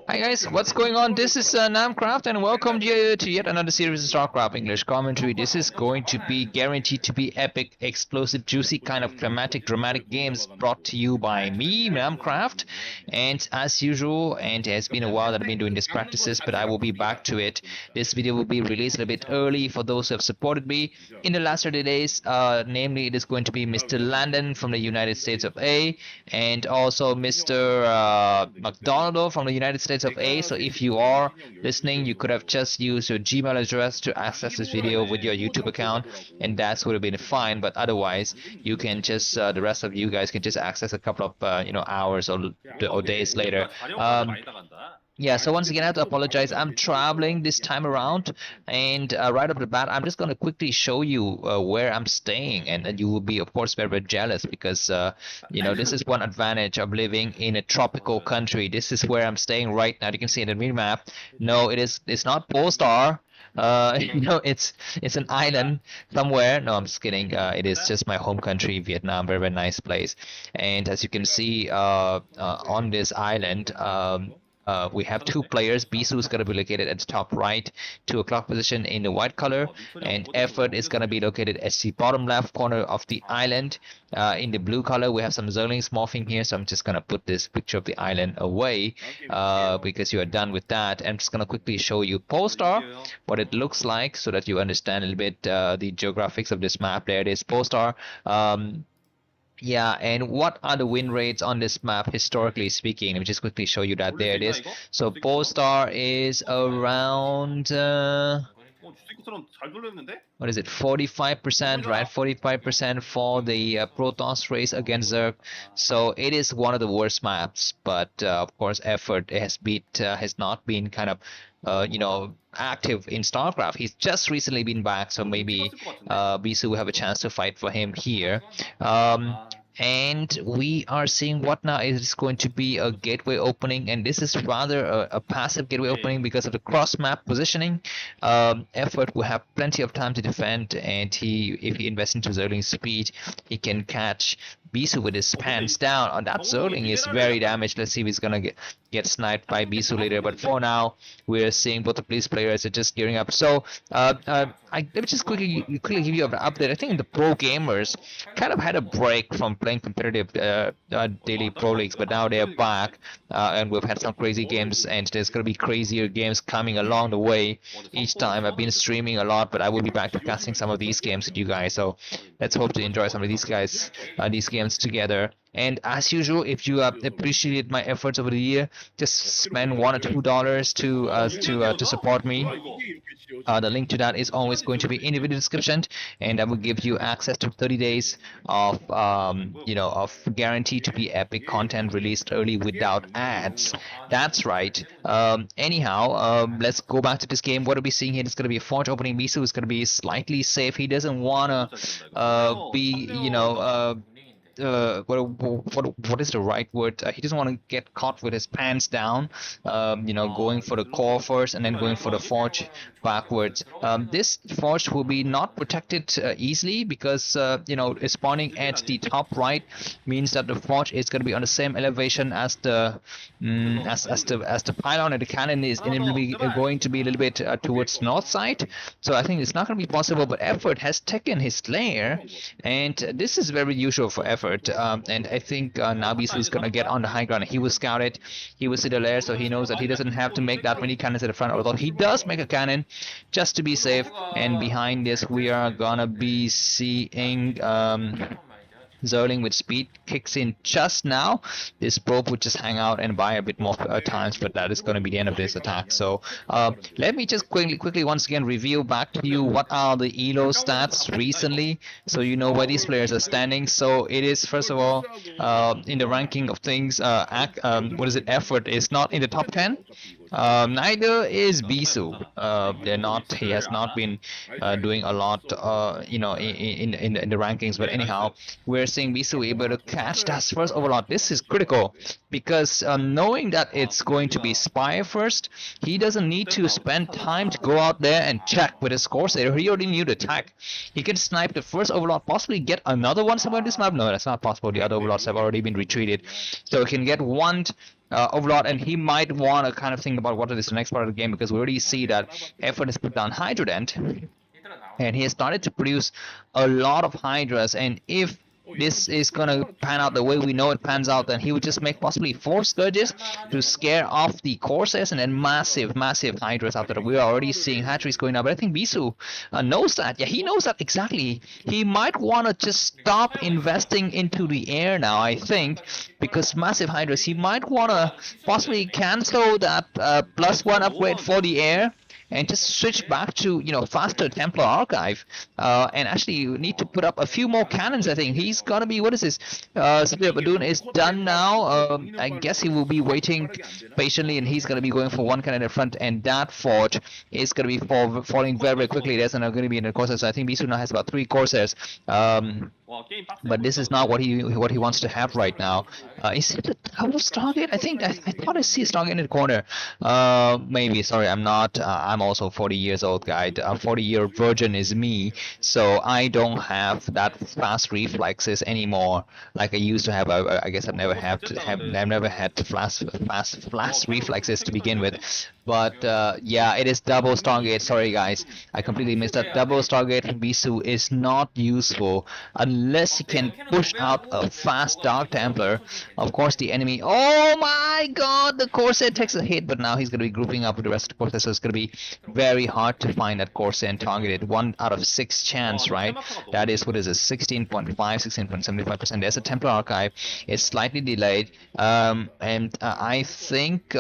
Hi guys, what's going on? This is Namkraft and welcome to yet another series of Starcraft English commentary. This is going to be guaranteed to be epic, explosive, juicy kind of climatic, dramatic games brought to you by me, Namkraft. And as usual, and it has been a while that I've been doing these practices, but I will be back to it. This video will be released a little bit early for those who have supported me in the last 30 days. Namely, it is going to be Mr. Landon from the United States of A and also Mr. McDonald from the United States of A. So if you are listening, you could have just used your Gmail address to access this video with your YouTube account, and that would have been fine. But otherwise, you can just the rest of you guys can just access a couple of hours or days later. Yeah, so once again, I have to apologize. I'm traveling this time around, and right off the bat, I'm just going to quickly show you where I'm staying, and you will be, of course, very, very jealous because, this is one advantage of living in a tropical country. This is where I'm staying right now. You can see in the mini map. No, it's not Polestar. It's an island somewhere. No, I'm just kidding. It is just my home country, Vietnam. Very, very nice place. And as you can see on this island, we have two players. Bisu is going to be located at the top right, 2 o'clock position in the white color, and Effort is going to be located at the bottom left corner of the island in the blue color. We have some Zerlings morphing here, so I'm just going to put this picture of the island away because you are done with that. I'm just going to quickly show you Polestar, what it looks like, so that you understand a little bit the geographics of this map. There it is, Polestar. Yeah, and what are the win rates on this map historically speaking? Let me just quickly show you that. There it is. So Polestar is around what is it, 45%, right? 45% for the Protoss race against Zerg. So it is one of the worst maps, but of course Effort has not been kind of active in Starcraft. He's just recently been back, so maybe Bisu will have a chance to fight for him here. And we are seeing what now is going to be a gateway opening, and this is rather a passive gateway opening because of the cross map positioning. Effort will have plenty of time to defend, and if he invests into Zerling speed, he can catch Bisu with his pants down. On that Zerling is very damaged. Let's see if he's gonna get sniped by Bisu later, but for now we're seeing both of these players are just gearing up. So let me just quickly give you an update. I think the pro gamers kind of had a break from playing competitive daily pro leagues, but now they're back, and we've had some crazy games, and there's gonna be crazier games coming along the way each time. I've been streaming a lot, but I will be back to casting some of these games with you guys, so let's hope to enjoy some of these games together. And as usual, if you appreciated my efforts over the year, just spend $1 or $2 to support me. The link to that is always going to be in the video description, and I will give you access to 30 days of of guaranteed to be epic content released early without ads. That's right. Anyhow, let's go back to this game. What are we seeing here? It's going to be a Forge opening. Bisu is going to be slightly safe. He doesn't want to be what is the right word? He doesn't want to get caught with his pants down, going for the core first and then going for the Forge backwards. This Forge will be not protected easily because spawning at the top right means that the Forge is going to be on the same elevation as the pylon, and the cannon is going to be a little bit towards north side. So I think it's not going to be possible, but Effort has taken his lair, and this is very usual for Effort. And I think now Bisu is going to get on the high ground. He will scout it. He will see the lair, so he knows that he doesn't have to make that many cannons at the front, although he does make a cannon just to be safe. And behind this, we are going to be seeing Zerling with speed kicks in just now. This probe would just hang out and buy a bit more times, but that is going to be the end of this attack. So let me just quickly once again review back to you what are the elo stats recently, so you know where these players are standing. So it is, first of all, in the ranking of things, Effort is not in the top 10. Neither is Bisu. He has not been doing a lot, in the rankings. But anyhow, we're seeing Bisu able to catch that first overlord. This is critical because knowing that it's going to be Spy first, he doesn't need to spend time to go out there and check with his Corsair. He already knew the attack. He can snipe the first overlord, possibly get another one somewhere in this map. No, that's not possible. The other overlords have already been retreated, so he can get one Overlord, and he might want to kind of think about what is the next part of the game, because we already see that Effort has put down Hydrodent, and he has started to produce a lot of Hydras, and if this is gonna pan out the way we know it pans out, then he would just make possibly 4 Scourges to scare off the Corsairs, and then massive Hydras after that. We are already seeing hatcheries going up, but I think Bisu knows that. Yeah, he knows that exactly. He might want to just stop investing into the air now, I think, because massive Hydras. He might want to possibly cancel that +1 upgrade for the air, and just switch back to, you know, faster Templar Archive, and actually you need to put up a few more cannons. I think he's gonna be, what is this, Badoon is done now. I guess he will be waiting patiently, and he's gonna be going for 1 cannon in front, and that fort is gonna be falling very quickly. There's not gonna be in the Corsairs, so I think Bisu now has about 3 Corsairs. But this is not what he wants to have right now. Is it a double Stargate? I thought I see a Stargate in the corner. Maybe. Sorry, I'm not. I'm also 40 years old, guy. A 40-year virgin is me, so I don't have that fast reflexes anymore like I used to have. I guess I've never had fast reflexes to begin with. But yeah, it is double Stargate. Sorry guys, I completely missed that. Double Stargate from Bisu is not useful unless he can push out a fast Dark Templar. Of course the enemy, oh my god, the Corsair takes a hit, but now he's going to be grouping up with the rest of the Corsair, so it's going to be very hard to find that Corsair and target it. 1 out of 6 chance, right? That is, what is it, 16.5, 16.75%. There's a Templar Archive. It's slightly delayed, and I think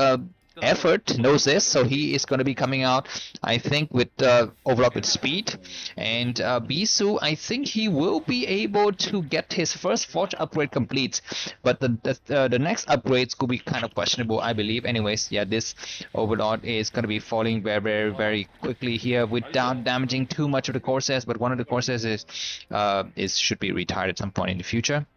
Effort knows this, so he is going to be coming out, I think, with Overlord with speed, and Bisu, I think he will be able to get his first Forge upgrade complete, but the next upgrades could be kind of questionable, I believe. Anyways, yeah, this Overlord is going to be falling very quickly here without damaging too much of the Corsairs, but one of the Corsairs should be retired at some point in the future.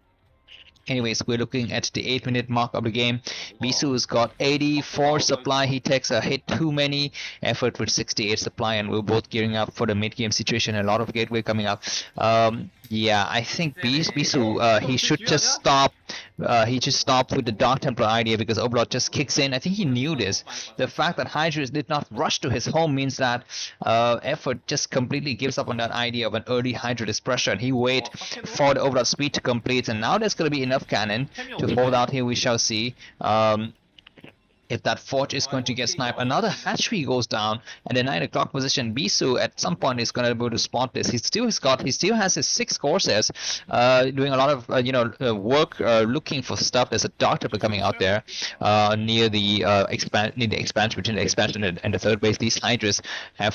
Anyways, we're looking at the 8-minute mark of the game. Bisu's got 84 supply. He takes a hit too many. Effort with 68 supply, and we're both gearing up for the mid-game situation. A lot of gateway coming up. Yeah, I think Bisu, he should just stop. He just stopped with the Dark Templar idea because Overlord just kicks in. I think he knew this. The fact that Hydras did not rush to his home means that Effort just completely gives up on that idea of an early Hydra pressure, and he wait for the Overlord speed to complete. And now there's going to be enough cannon to hold out here. We shall see. If that Forge is going to get sniped, another hatchery goes down, and the 9 o'clock position. Bisu at some point is going to be able to spot this. He still has his 6 Corsairs, doing a lot of work, looking for stuff. There's a Dark Templar coming out there near the expansion, between the expansion and the third base. These Hydras have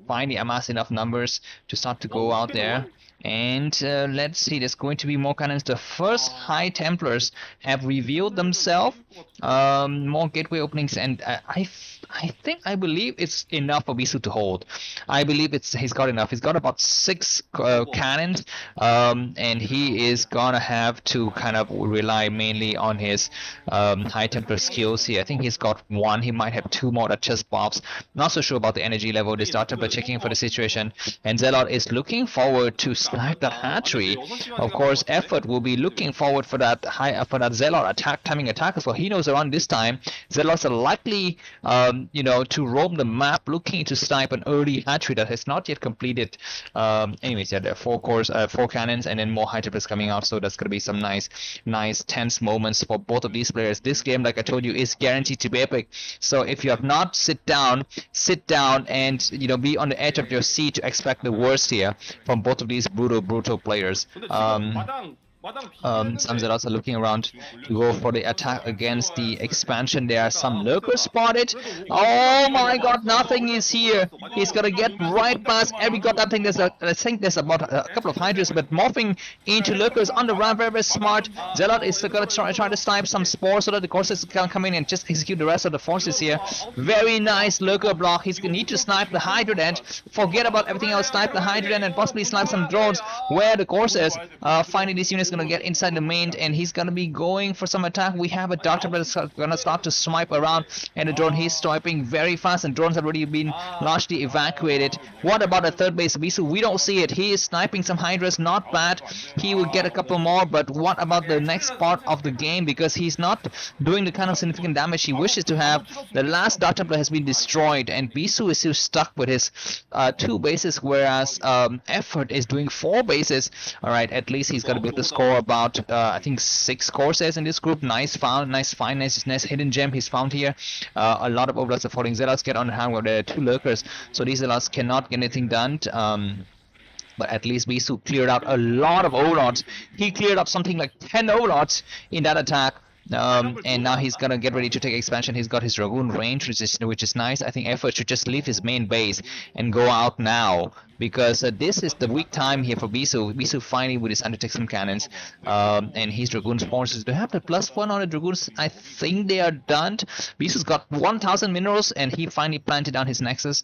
finally amassed enough numbers to start to go out there. And let's see, there's going to be more cannons. The first High Templars have revealed themselves. More gateway openings, and I believe it's enough for Bisu to hold. I believe he's got enough. He's got about 6 cannons, and he is gonna have to kind of rely mainly on his High Templar skills here. I think he's got 1. He might have 2 more that just pops. Not so sure about the energy level. This Dark Templar checking for the situation, and Zelle is looking forward to snipe the hatchery. Of course, Effort will be looking forward for that Zelle timing attack as well. He knows around this time Zealots are likely to roam the map looking to snipe an early hatchery that has not yet completed. Anyways, yeah, there are 4 cannons and then more High Templars coming out, so that's gonna be some nice tense moments for both of these players. This game, like I told you, is guaranteed to be epic, so if you have not, sit down and be on the edge of your seat to expect the worst here from both of these brutal players. Some Zealots are looking around to go for the attack against the expansion. There are some lurkers spotted. Oh my god, nothing is here. He's gonna get right past every goddamn thing. I think there's about a couple of Hydras, but morphing into lurkers on the ramp, very smart. Zealot is gonna try to snipe some spores so that the Corsairs can come in and just execute the rest of the forces here. Very nice lurker block. He's gonna need to snipe the Hydrodent. Forget about everything else. Snipe the Hydrodent and possibly snipe some drones where the Corsairs finding these units is going to get inside the main, and he's going to be going for some attack. We have a Dark Templar that's going to start to swipe around, and the drone, he's swiping very fast, and drones have already been largely evacuated. What about the third base? Bisu, we don't see it. He is sniping some Hydras, not bad. He will get a couple more, but what about the next part of the game? Because he's not doing the kind of significant damage he wishes to have. The last Dark Templar has been destroyed, and Bisu is still stuck with his 2 bases, whereas Effort is doing 4 bases. Alright, at least he's got to be able to score about I think 6 courses in this group. Nice found, nice find, nice hidden gem he's found here. A lot of overlords are falling. Zealots get on hand where there are 2 lurkers, so these Zealots cannot get anything done. But at least Bisu cleared out a lot of overlords. He cleared up something like 10 overlords in that attack. And now he's gonna get ready to take expansion. He's got his Dragoon range, which is nice. I think Effort should just leave his main base and go out now, because this is the weak time here for Bisu. Bisu finally with his anti-Texan cannons, and his Dragoons forces. Do have the +1 on the Dragoons? I think they are done. Bisu's got 1,000 minerals, and he finally planted down his Nexus.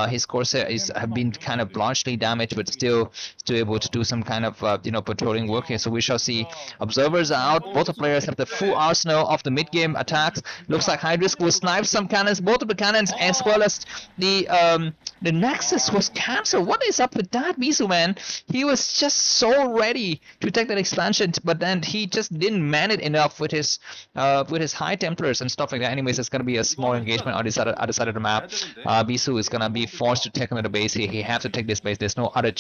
His Corsair have been kind of largely damaged, but still able to do some kind of patrolling work here. So we shall see. Observers are out. Both the players have the full arsenal of the mid-game attacks. Looks like Hydrisk will snipe some cannons, both of the cannons, as well as the Nexus was cancelled. What is up with that, Bisu, man? He was just so ready to take that expansion, but then he just didn't man it enough with his High Templars and stuff like that. Anyways, it's gonna be a small engagement on this other side of the map. Bisu is gonna be forced to take another base here. He has to take this base. There's no other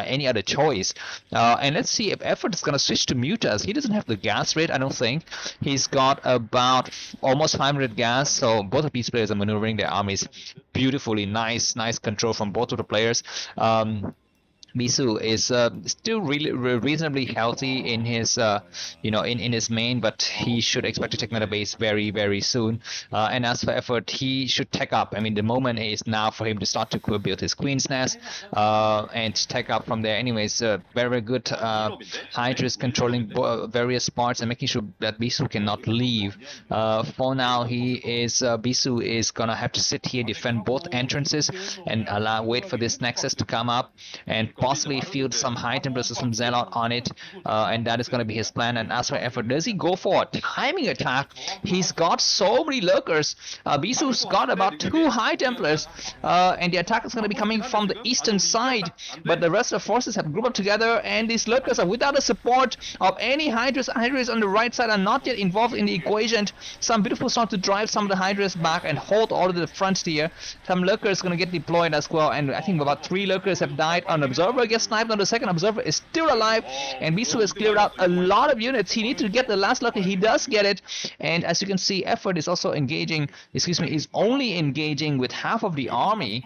any other choice. And let's see if Effort is gonna switch to Mutas. He doesn't have the gas rate, I don't think. He's got about almost 500 gas, so both of these players are maneuvering their armies beautifully. Nice control from both of the players. Bisu is still really reasonably healthy in his in his main, but he should expect to take another base very soon. And as for Effort, he should tech up. I mean, the moment is now for him to start to build his Queen's Nest and tech up from there. Anyways, very good Hydras controlling various parts and making sure that Bisu cannot leave. For now, Bisu is gonna have to sit here, defend both entrances, and wait for this Nexus to come up and possibly field some High Templars or some Zealot on it, and that is going to be his plan. And as for Effort, does he go for a timing attack? He's got so many lurkers. Bisu's got about 2 High Templars, and the attack is going to be coming from the eastern side, but the rest of the forces have grouped up together, and these lurkers are without the support of any Hydras. Hydras on the right side are not yet involved in the equation. Some beautiful start to drive some of the Hydras back and hold all of the front here. Some lurkers going to get deployed as well, and I think about 3 lurkers have died. On Observer gets sniped on the second. Observer is still alive, and Bisu has cleared out a lot of units. He needs to get the last lurker. He does get it, and as you can see, Effort is also engaging, is only engaging with half of the army,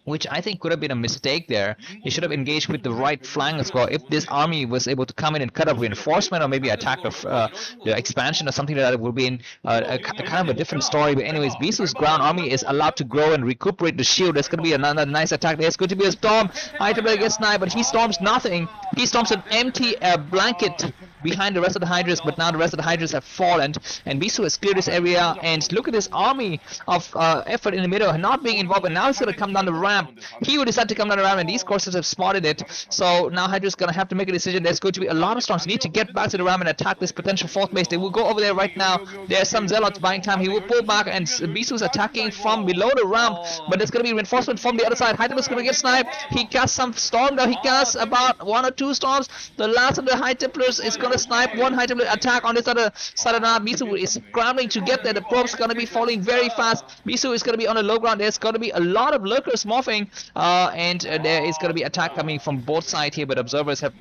which I think could have been a mistake there. He should have engaged with the right flank as well. If this army was able to come in and cut up reinforcement or maybe attack the expansion or something like that, it would be a kind of a different story. But anyways, Bisu's ground army is allowed to grow and recuperate the shield. There's going to be another nice attack. There's going to be a storm. High Templar gets sniped, but he storms nothing. He storms an empty blanket behind the rest of the Hydras, but now the rest of the Hydras have fallen, and Bisu has cleared this area, and look at this army of Effort in the middle, not being involved, and now he's going to come down the ramp. He will decide to come down the ramp, and these courses have spotted it, so now Hydra's going to have to make a decision. There's going to be a lot of storms. He needs to get back to the ramp and attack this potential 4th base. They will go over there right now. There's some Zealots buying time. He will pull back, and Bisu's attacking from below the ramp, but there's going to be reinforcement from the other side. Hydra's going to get sniped. He casts some storm now. He casts about 1 or 2 storms. The last of the High Templars is going to snipe 1 High Templar attack on this other side of the map. Bisu is scrambling to get there. The probe's going to be falling very fast. Bisu is going to be on the low ground. There's going to be a lot of lurkers morphing, and there is going to be attack coming from both sides here, but observers have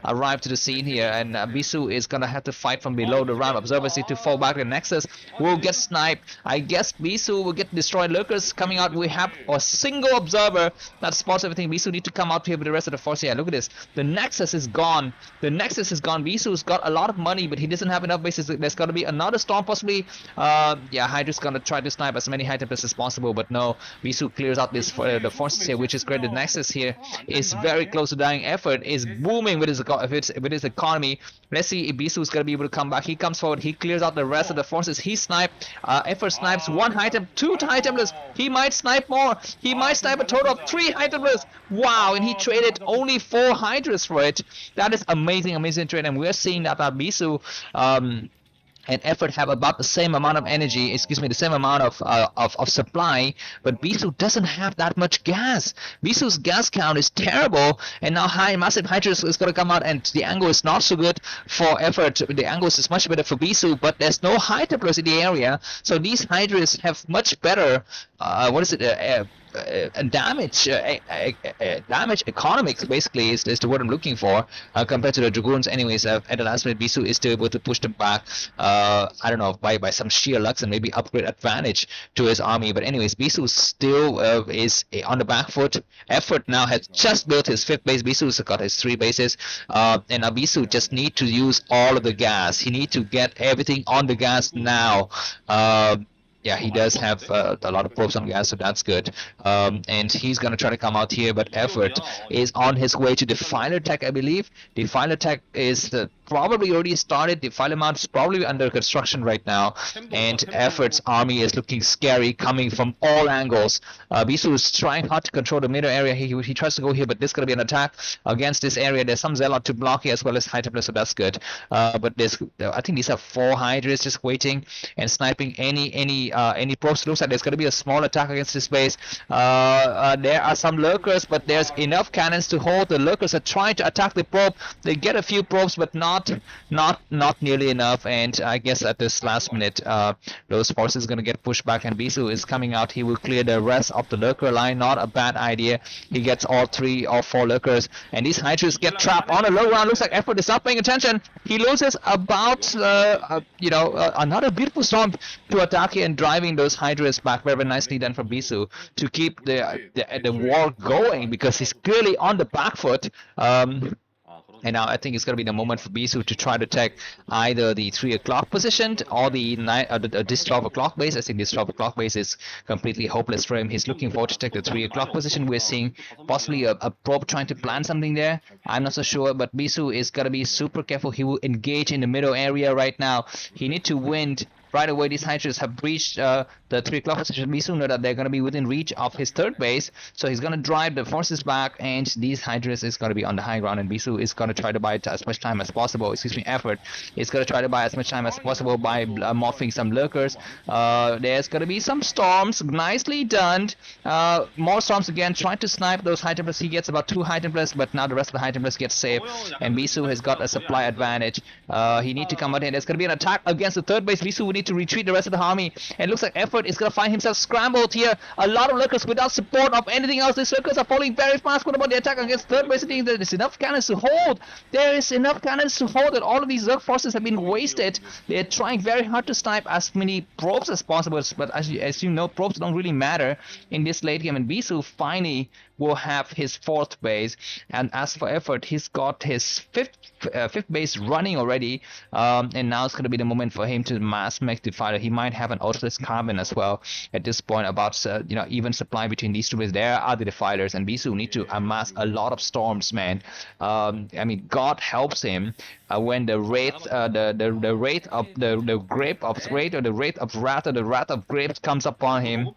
arrived to the scene here, and Bisu is going to have to fight from below the ramp. Observers need to fall back. The Nexus will get sniped. I guess Bisu will get destroyed. Lurkers coming out. We have a single observer that spots everything. Bisu need to come out here with the rest of the force. Yeah, look at this. The Nexus is gone. The Nexus is gone. Bisu Bisu's got a lot of money, but he doesn't have enough bases. There's got to be another storm possibly. Yeah, Hydra's gonna try to snipe as many high templates as possible, but no, Bisu clears out this the forces here, which is great. The Nexus here is very close to dying. Effort is booming with his economy. Let's see if Bisu is gonna be able to come back. He comes forward, he clears out the rest of the forces. He sniped. Effort snipes one high temp, two high templates. He might snipe more. He might snipe a total of 3 high templates. Wow, and he traded only 4 Hydras for it. That is amazing trade, and we're seeing that Bisu and Effort have about the same amount of energy, the same amount of supply, but Bisu doesn't have that much gas. Bisu's gas count is terrible, and now massive Hydras is going to come out, and the angle is not so good for Effort. The angle is much better for Bisu, but there's no high templars in the area, so these Hydras have much better, damage economics basically is the word I'm looking for, compared to the Dragoons. Anyways, at the last minute Bisu is still able to push them back, I don't know, by some sheer luck and maybe upgrade advantage to his army. But anyways, Bisu still is on the back foot. Effort now has just built his 5th base. Bisu's got his 3 bases, and now Bisu just need to use all of the gas. He need to get everything on the gas now. Yeah, he does have a lot of probes on gas, so that's good. And he's going to try to come out here, but Effort is on his way to Defiler Tech, I believe. Defiler Tech is probably already started. Defiler Mount is probably under construction right now, and Effort's army is looking scary, coming from all angles. Bisu is trying hard to control the middle area. He tries to go here, but this is going to be an attack against this area. There's some Zelle to block here as well as high templars, so that's good. But I think these are 4 Hydras just waiting and sniping any probes. Looks like there's going to be a small attack against this base. There are some lurkers, but there's enough cannons to hold. The lurkers are trying to attack the probe. They get a few probes, but not nearly enough. And I guess at this last minute, those forces are going to get pushed back, and Bisu is coming out. He will clear the rest of the lurker line. Not a bad idea. He gets all 3 or 4 lurkers, and these Hydras get trapped on a low ground. Looks like Effort is not paying attention. He loses about another beautiful storm to attack here and driving those Hydras back. Very nicely done from Bisu to keep the war going, because he's clearly on the back foot. And now I think it's going to be the moment for Bisu to try to take either the 3 o'clock position or this 12 o'clock base. I think this 12 o'clock base is completely hopeless for him. He's looking forward to take the 3 o'clock position. We're seeing possibly a probe trying to plan something there. I'm not so sure, but Bisu is going to be super careful. He will engage in the middle area right now. He needs to win right away. These Hydras have breached the 3 o'clock position. Bisu know that they're going to be within reach of his 3rd base, so he's going to drive the forces back, and these Hydras is going to be on the high ground, and Bisu is going to try to buy as much time as possible. Effort is going to try to buy as much time as possible by morphing some lurkers. There's going to be some storms. Nicely done. More storms again, trying to snipe those high templars. He gets about 2 high templars, but now the rest of the high templars get saved, and Bisu has got a supply advantage. He needs to come out here. There's going to be an attack against the 3rd base. Bisu would need to retreat the rest of the army, and it looks like Effort is going to find himself scrambled here. A lot of lurkers without support of anything else. These lurkers are falling very fast. What about the attack against 3rd base? I think there's enough cannons to hold. There is enough cannons to hold, and all of these Zerg forces have been wasted. They're trying very hard to snipe as many probes as possible, but as you know, probes don't really matter in this late game, and Bisu finally will have his 4th base. And as for Effort, he's got his 5th base running already, and now it's going to be the moment for him to mass make the fighter. He might have an Autoless Carbon as well at this point. About even supply between these 2 bases. There are the defilers, and Bisu need to amass a lot of storms, man. I mean, God helps him when the wraith, the wraith of the grape of wraith, or the wraith of wrath, or the wrath of grapes comes upon him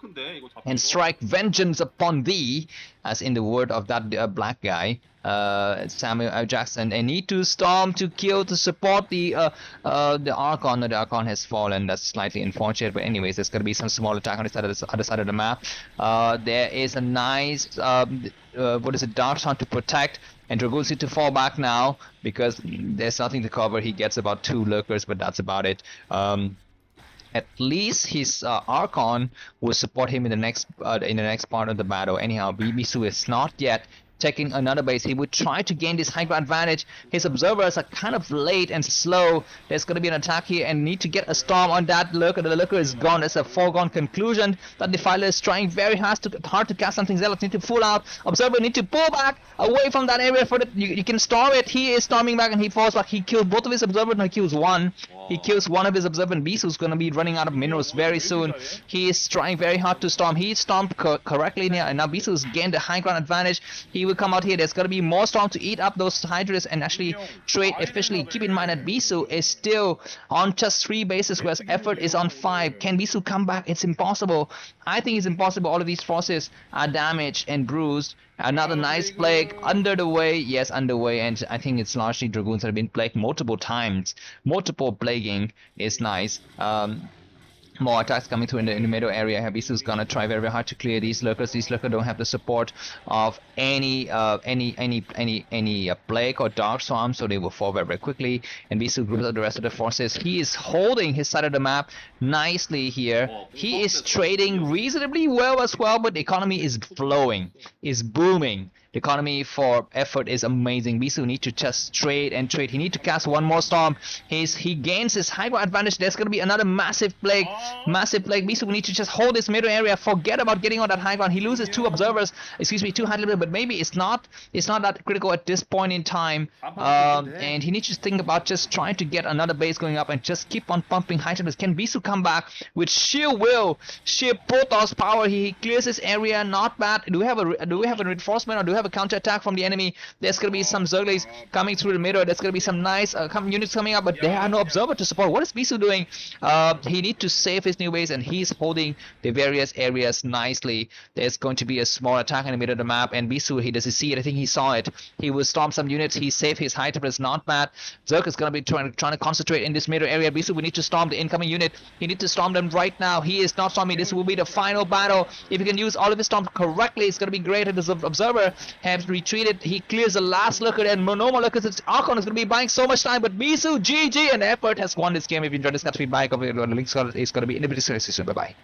and strike vengeance upon thee, as in the word of that black guy, Samuel L. Jackson. And need to storm to kill to support the Archon. The Archon has fallen. That's slightly unfortunate, but anyways, there's going to be some small attack on the other side of the map. There is a nice Dark Sound to protect, and Dragoons need to fall back now because there's nothing to cover. He gets about 2 lurkers, but that's about it. At least his Archon will support him in the next part of the battle. Anyhow, Bisu is not yet taking another base. He would try to gain this high ground advantage. His observers are kind of late and slow. There's going to be an attack here and need to get a storm on that lurker. The lurker is gone. It's a foregone conclusion. That Defiler is trying very hard to cast something. Zealots need to pull out. Observer need to pull back away from that area for that. You can storm it. He is storming back and he falls back. He kills both of his observers. No, he kills one. He kills one of his observers. Bisu is going to be running out of minerals very soon. He is trying very hard to storm. He stormed correctly here, and now Bisu has gained the high ground advantage. He will come out here. There's going to be more storm to eat up those hydras and actually trade efficiently. Keep in mind that Bisu is still on just 3 bases, whereas effort is on 5. Can Bisu come back? It's impossible. I think it's impossible. All of these forces are damaged and bruised. Another nice plague under the way. Yes, underway, and I think it's largely Dragoons that have been plagued multiple times. Multiple plaguing is nice. More attacks coming through in the middle area. Bisu's gonna try very, very hard to clear these lurkers. These lurkers don't have the support of any plague or dark storm, so they will fall very, very quickly. And Bisu groups up the rest of the forces. He is holding his side of the map nicely here. He is trading reasonably well as well, but the economy is flowing, is booming. The economy for effort is amazing. Bisu need to just trade and trade. He need to cast one more storm. He gains his high ground advantage. There's going to be another massive plague. Massive plague. Bisu need to just hold this middle area. Forget about getting on that high ground. He loses 2 observers. Excuse me, 2 high level. But maybe it's not that critical at this point in time. And he needs to think about just trying to get another base going up and just keep on pumping high temperatures. Can Bisu come back with sheer will, sheer Protoss power? He clears this area. Not bad. Do we have a reinforcement, or do we have a counter attack from the enemy? There's going to be some Zerglies coming through the middle. There's going to be some nice units coming up, but there are no observer to support. What is Bisu doing? He needs to save his new base, and he's holding the various areas nicely. There's going to be a small attack in the middle of the map, and Bisu, he doesn't see it. I think he saw it. He will storm some units. He saved his high temper. It's not bad. Zerg is going to be trying to concentrate in this middle area. Bisu, we need to storm the incoming unit. He needs to storm them right now. He is not storming. This will be the final battle. If he can use all of his storms correctly, it's going to be great. And this observer has retreated. He clears the last lurker, and no more lurkers. Archon is going to be buying so much time, but Bisu, GG, and effort has won this game. If you enjoyed this, cut feedback of it, the link is going to be in the description. Bye bye.